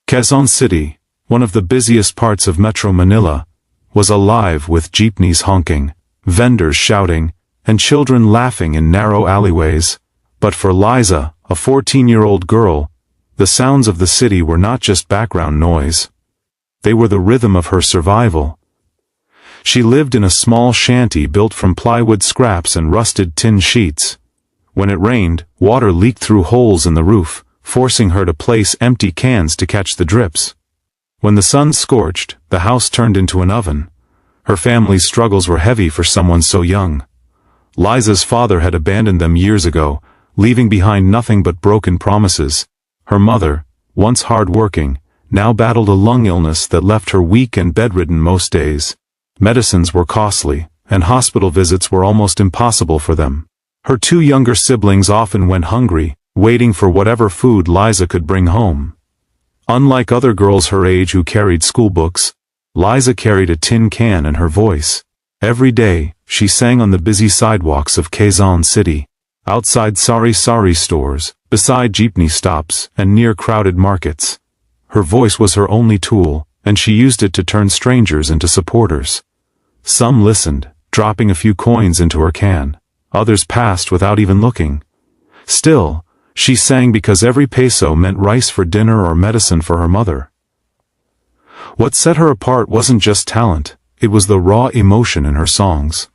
Quezon City, one of the busiest parts of Metro Manila, was alive with jeepneys honking, vendors shouting, and children laughing in narrow alleyways. But for Liza, a 14-year-old girl, the sounds of the city were not just background noise. They were the rhythm of her survival. She lived in a small shanty built from plywood scraps and rusted tin sheets. When it rained, water leaked through holes in the roof, forcing her to place empty cans to catch the drips. When the sun scorched, the house turned into an oven. Her family's struggles were heavy for someone so young. Liza's father had abandoned them years ago, leaving behind nothing but broken promises. Her mother, once hard-working, now battled a lung illness that left her weak and bedridden most days. Medicines were costly, and hospital visits were almost impossible for them. Her two younger siblings often went hungry, waiting for whatever food Liza could bring home. Unlike other girls her age who carried school books, Liza carried a tin can in her voice. Every day, she sang on the busy sidewalks of Quezon City, outside sari-sari stores, beside jeepney stops, and near crowded markets. Her voice was her only tool, and she used it to turn strangers into supporters. Some listened, dropping a few coins into her can. Others passed without even looking. Still, she sang because every peso meant rice for dinner or medicine for her mother. What set her apart wasn't just talent, it was the raw emotion in her songs.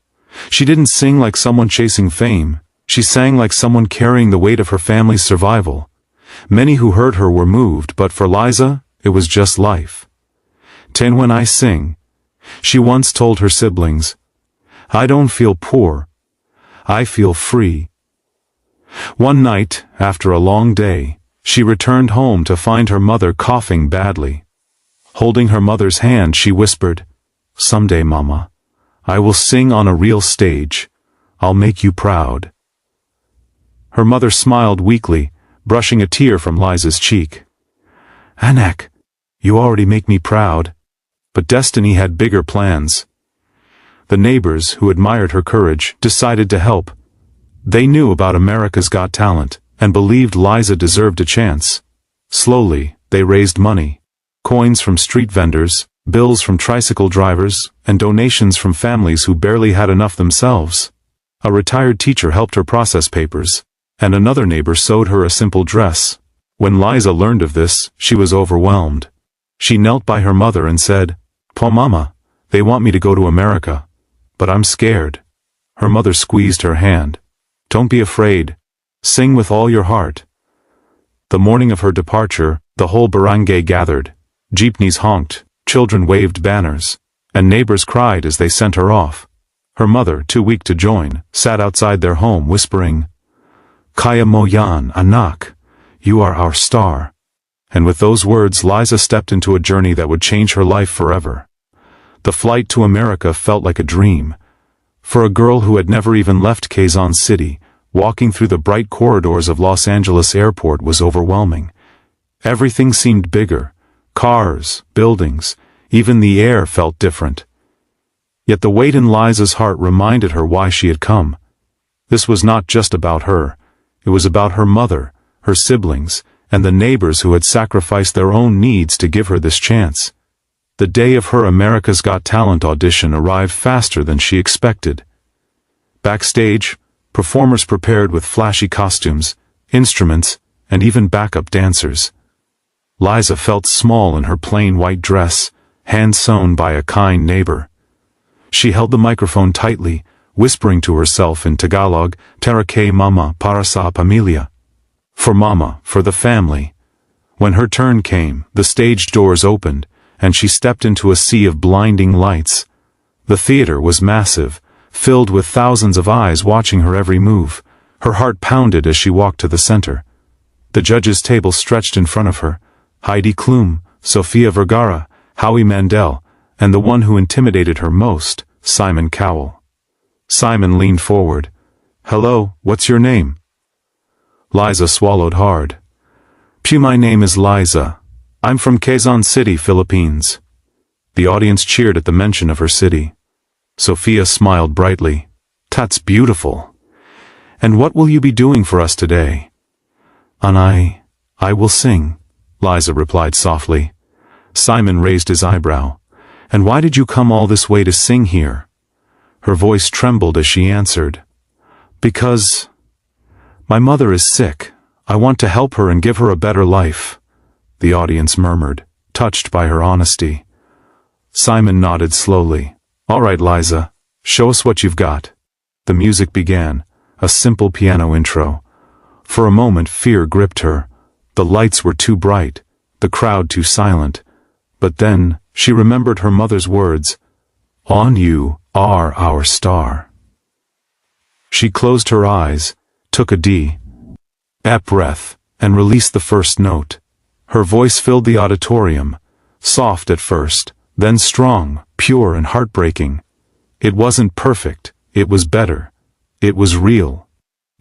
She didn't sing like someone chasing fame, she sang like someone carrying the weight of her family's survival. Many who heard her were moved, but for Liza, it was just life. "Ten when I sing," she once told her siblings, "I don't feel poor, I feel free." One night, after a long day, she returned home to find her mother coughing badly. Holding her mother's hand, she whispered, "Someday, Mama, I will sing on a real stage. I'll make you proud." Her mother smiled weakly, brushing a tear from Liza's cheek. "Anak, you already make me proud." But destiny had bigger plans. The neighbors, who admired her courage, decided to help. They knew about America's Got Talent, and believed Liza deserved a chance. Slowly, they raised money. Coins from street vendors, bills from tricycle drivers, and donations from families who barely had enough themselves. A retired teacher helped her process papers, and another neighbor sewed her a simple dress. When Liza learned of this, she was overwhelmed. She knelt by her mother and said, "Po Mama, they want me to go to America, but I'm scared." Her mother squeezed her hand. "Don't be afraid. Sing with all your heart." The morning of her departure, the whole barangay gathered. Jeepneys honked, children waved banners, and neighbors cried as they sent her off. Her mother, too weak to join, sat outside their home whispering, "Kaya mo yan, anak. You are our star." And with those words, Liza stepped into a journey that would change her life forever. The flight to America felt like a dream. For a girl who had never even left Quezon City, walking through the bright corridors of Los Angeles Airport was overwhelming. Everything seemed bigger. Cars, buildings, even the air felt different. Yet the weight in Liza's heart reminded her why she had come. This was not just about her. It was about her mother, her siblings, and the neighbors who had sacrificed their own needs to give her this chance. The day of her America's Got Talent audition arrived faster than she expected. Backstage, performers prepared with flashy costumes, instruments, and even backup dancers. Liza felt small in her plain white dress, hand-sewn by a kind neighbor. She held the microphone tightly, whispering to herself in Tagalog, "Para kay Mama, para sa pamilya." For Mama, for the family. When her turn came, the stage doors opened, and she stepped into a sea of blinding lights. The theater was massive, filled with thousands of eyes watching her every move. Her heart pounded as she walked to the center. The judges' table stretched in front of her. Heidi Klum, Sofia Vergara, Howie Mandel, and the one who intimidated her most, Simon Cowell. Simon leaned forward. "Hello, what's your name?" Liza swallowed hard. My name is Liza. I'm from Quezon City, Philippines." The audience cheered at the mention of her city. Sophia smiled brightly. "That's beautiful. And what will you be doing for us today?" "And I will sing," Liza replied softly. Simon raised his eyebrow. And why did you come all this way to sing here? Her voice trembled as she answered. Because my mother is sick. I want to help her and give her a better life, the audience murmured, touched by her honesty. Simon nodded slowly. All right, Liza, show us what you've got. The music began, a simple piano intro. For a moment fear gripped her. The lights were too bright, the crowd too silent. But then she remembered her mother's words, "On you are our star." She closed her eyes, took a deep breath, and released the first note. Her voice filled the auditorium, soft at first, then strong, pure and heartbreaking. It wasn't perfect, it was better. It was real.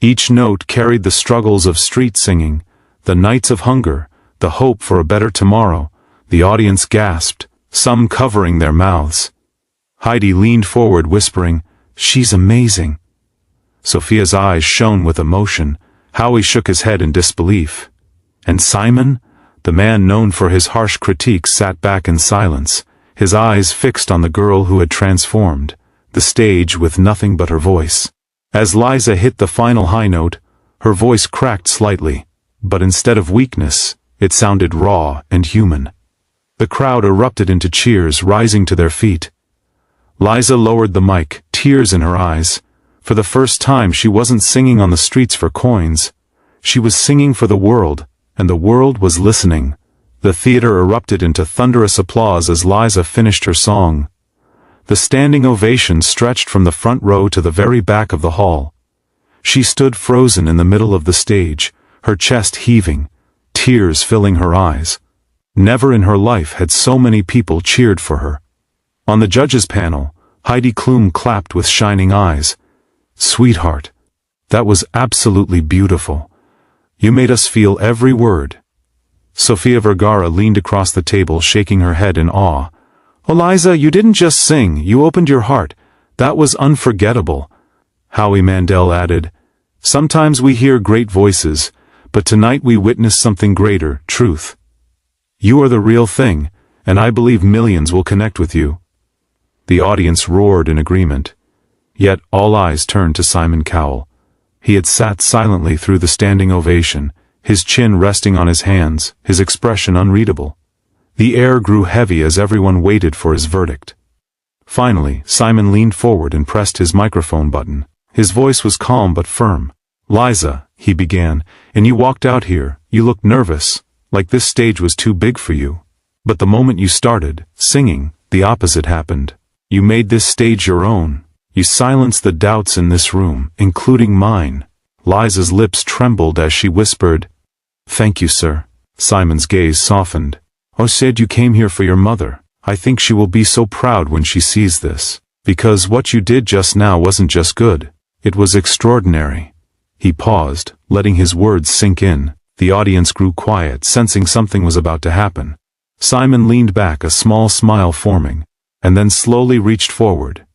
Each note carried the struggles of street singing, the nights of hunger, the hope for a better tomorrow. The audience gasped, some covering their mouths. Heidi leaned forward whispering, "She's amazing." Sophia's eyes shone with emotion. Howie shook his head in disbelief. And Simon, the man known for his harsh critiques, sat back in silence, his eyes fixed on the girl who had transformed the stage with nothing but her voice. As Liza hit the final high note, her voice cracked slightly, but instead of weakness, it sounded raw and human. The crowd erupted into cheers, rising to their feet. Liza lowered the mic, tears in her eyes. For the first time she wasn't singing on the streets for coins. She was singing for the world, and the world was listening. The theater erupted into thunderous applause as Liza finished her song. The standing ovation stretched from the front row to the very back of the hall. She stood frozen in the middle of the stage, her chest heaving, tears filling her eyes. Never in her life had so many people cheered for her. On the judges' panel, Heidi Klum clapped with shining eyes. "Sweetheart, that was absolutely beautiful. You made us feel every word." Sofia Vergara leaned across the table, shaking her head in awe. "Oh, Liza, you didn't just sing, you opened your heart. That was unforgettable." Howie Mandel added, "Sometimes we hear great voices, but tonight we witnessed something greater, truth. You are the real thing, and I believe millions will connect with you." The audience roared in agreement. Yet all eyes turned to Simon Cowell. He had sat silently through the standing ovation, his chin resting on his hands, his expression unreadable. The air grew heavy as everyone waited for his verdict. Finally, Simon leaned forward and pressed his microphone button. His voice was calm but firm. "Liza," he began, "and you walked out here, you looked nervous, like this stage was too big for you. But the moment you started singing, the opposite happened. You made this stage your own. You silenced the doubts in this room, including mine." Liza's lips trembled as she whispered, "Thank you, sir." Simon's gaze softened. "Oh, said you came here for your mother. I think she will be so proud when she sees this. Because what you did just now wasn't just good. It was extraordinary." He paused, letting his words sink in. The audience grew quiet, sensing something was about to happen. Simon leaned back, a small smile forming, and then slowly reached forward.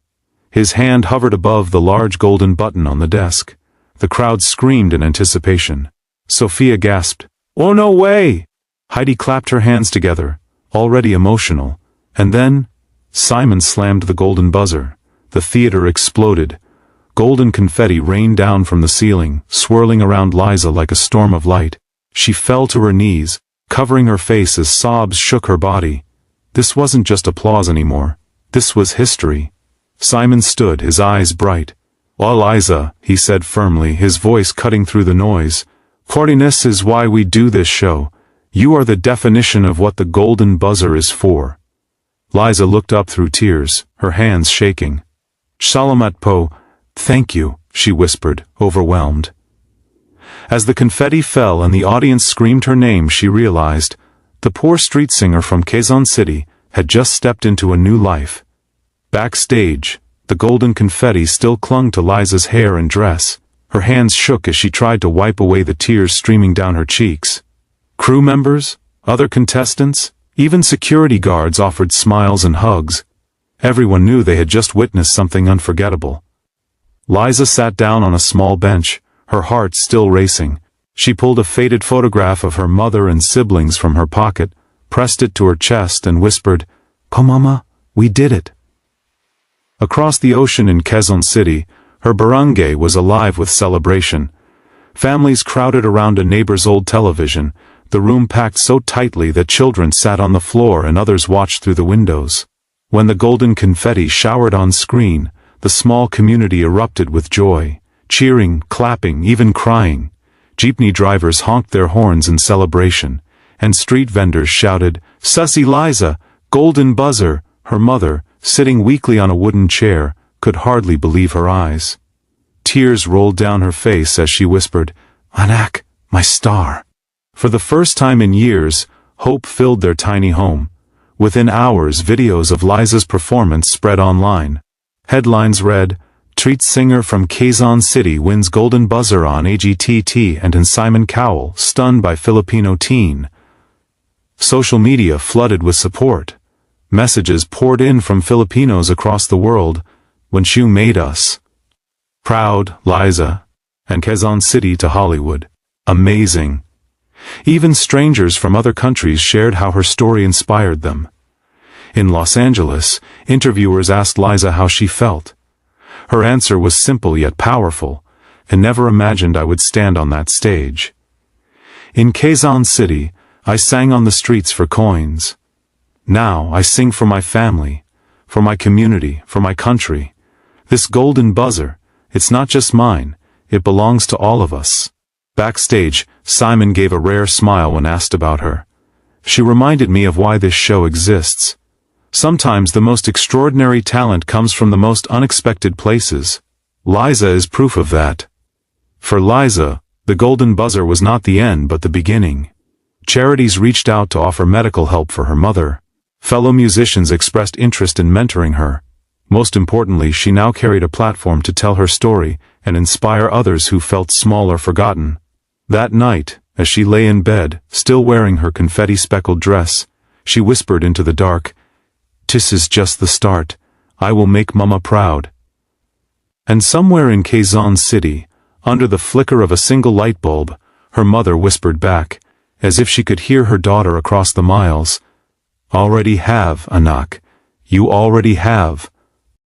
His hand hovered above the large golden button on the desk. The crowd screamed in anticipation. Sophia gasped, "Oh, no way!" Heidi clapped her hands together, already emotional. And then, Simon slammed the golden buzzer. The theater exploded. Golden confetti rained down from the ceiling, swirling around Liza like a storm of light. She fell to her knees, covering her face as sobs shook her body. This wasn't just applause anymore. This was history. Simon stood, his eyes bright. "Oh, Liza," he said firmly, his voice cutting through the noise. "Courtiness is why we do this show. You are the definition of what the golden buzzer is for." Liza looked up through tears, her hands shaking. "Salamat po, thank you," she whispered, overwhelmed. As the confetti fell and the audience screamed her name, she realized, the poor street singer from Quezon City had just stepped into a new life. Backstage, the golden confetti still clung to Liza's hair and dress. Her hands shook as she tried to wipe away the tears streaming down her cheeks. Crew members, other contestants, even security guards offered smiles and hugs. Everyone knew they had just witnessed something unforgettable. Liza sat down on a small bench, her heart still racing. She pulled a faded photograph of her mother and siblings from her pocket, pressed it to her chest and whispered, "Ko mama, we did it." Across the ocean in Quezon City, her barangay was alive with celebration. Families crowded around a neighbor's old television, the room packed so tightly that children sat on the floor and others watched through the windows. When the golden confetti showered on screen, the small community erupted with joy, cheering, clapping, even crying. Jeepney drivers honked their horns in celebration, and street vendors shouted, "Sussy Liza, golden buzzer!" Her mother, sitting weakly on a wooden chair, could hardly believe her eyes. Tears rolled down her face as she whispered, "Anak, my star." For the first time in years, hope filled their tiny home. Within hours, videos of Liza's performance spread online. Headlines read, "Treat singer from Quezon City wins golden buzzer on AGT and Simon Cowell, stunned by Filipino teen." Social media flooded with support. Messages poured in from Filipinos across the world. "When you made us proud, Liza," and Quezon City to Hollywood. Amazing. Even strangers from other countries shared how her story inspired them. In Los Angeles, interviewers asked Liza how she felt. Her answer was simple yet powerful. "I never imagined I would stand on that stage." In Quezon City, "I sang on the streets for coins. Now I sing for my family, for my community, for my country. This golden buzzer, it's not just mine, it belongs to all of us." Backstage, Simon gave a rare smile when asked about her. "She reminded me of why this show exists. Sometimes the most extraordinary talent comes from the most unexpected places. Liza is proof of that." For Liza, the golden buzzer was not the end but the beginning. Charities reached out to offer medical help for her mother. Fellow musicians expressed interest in mentoring her. Most importantly, she now carried a platform to tell her story and inspire others who felt small or forgotten. That night, as she lay in bed, still wearing her confetti-speckled dress, she whispered into the dark, "This is just the start. I will make Mama proud." And somewhere in Quezon City, under the flicker of a single light bulb, her mother whispered back, as if she could hear her daughter across the miles, "Already have, anak. You already have."